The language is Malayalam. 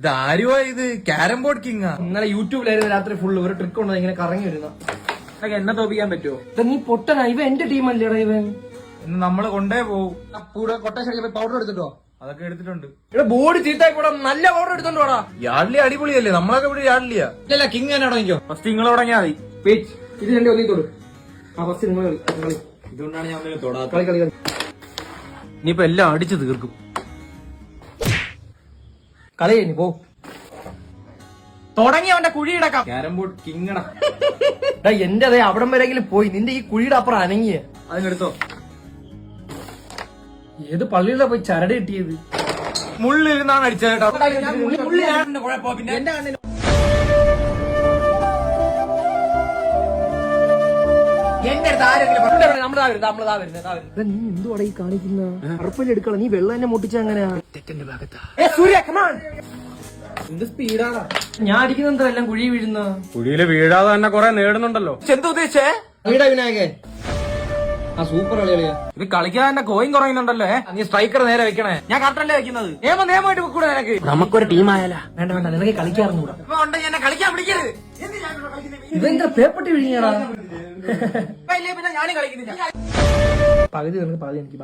ഇതാരുവാ ഇത്? ക്യാരം ബോർഡ് കിങ്ങാ? ഇന്നലെ യൂട്യൂബിലായിരുന്നു രാത്രി ഫുള്ള് ഒരു ട്രിക്ക് ഉണ്ടോ ഇങ്ങനെ കറങ്ങി വരുന്ന. എന്നെ തോപ്പിക്കാൻ പറ്റുമോ? നീ പൊട്ടനാ, ഇവ എന്റെ ടീമല്ലേടാ ഇവൻ. ഇന്ന് നമ്മള് കൊണ്ടേ പോവും. കൊട്ടേഷൻ പൗഡർ എടുത്തിട്ടോ? അതൊക്കെ എടുത്തിട്ടുണ്ട്. ഇവിടെ ബോർഡ് ചീത്തായി കൂടാ, നല്ല പൗഡർ എടുത്തോണ്ട് പോടാ. യാഡ്ലി അടിപൊളിയല്ലേ? നമ്മളൊക്കെ ഇവിടെ യാഡ്ലിയാ. ഇല്ല കിങ് തന്നെ തുടങ്ങിക്കോ. ഫസ്റ്റ് നിങ്ങൾ തുടങ്ങിയാ മതി. ഇത് രണ്ടേ ഒന്നിത്തോട്. ഫസ്റ്റ് നിങ്ങൾ കളി. ഇതുകൊണ്ടാണ് ഞാൻ തൊടാത്ത. കളി കളി കളി. ഇനിയിപ്പോ എല്ലാം അടിച്ചു തീർക്കും. കളി കഴിഞ്ഞു പോ. തുടങ്ങി അവന്റെ കുഴിയിടക്കാം. Carrom board കിങ്ങടാ. എന്റെ അതേ അവിടം വരെങ്കിലും പോയി. നിന്റെ ഈ കുഴിയുടെ അപ്പുറം അനങ്ങിയ. അതിനെടുത്തോ. ഏത് പള്ളിയിലാ പോയി ചരട് കിട്ടിയത്? മുള്ളിരുന്നാണ് അടിച്ചത് കേട്ടോ. നീ എന്തുവാടാ ഈ കാണിക്കുന്ന? അറുപ്പല്ലേ എടുക്കള, നീ വെള്ളം തന്നെ മുട്ടിച്ച അങ്ങനെയാ. തെറ്റന്റെ ഭാഗത്താ. എന്ത് സ്പീഡാണ് ഞാൻ അടിക്കുന്ന എല്ലാം കുഴി വീഴുന്ന. കുഴിയില് വീഴാതെ തന്നെ കൊറേ നേടുന്നുണ്ടല്ലോ. എന്താ ഉദ്ദേശിച്ചേ? വീടാ വിനായകൻ. ആ സൂപ്പർ കളിയാ. ഇത് കളിക്കാൻ എന്റെ കോയിൻ കുറയുന്നുണ്ടല്ലോ. നീ സ്ട്രൈക്കർ നേരെ വെക്കണേ. ഞാൻ കറക്റ്റല്ലേ വെക്കുന്നത്. നിയമമായിട്ട് വെക്കൂടെ നിനക്ക്? നമുക്കൊരു ടീമായാലാ. വേണ്ട വേണ്ട, നിനക്ക് കളിക്കാറുണ്ടൂടാ. എന്നെ കളിക്കാൻ വിളിക്കരുത്. ഇതെന്താ പേപ്പട്ടി വിഴിഞ്ഞാടാ? പിന്നെ ഞാനും കളിക്കുന്നില്ല. പകുതി നിനക്ക് പകുതി എനിക്ക്.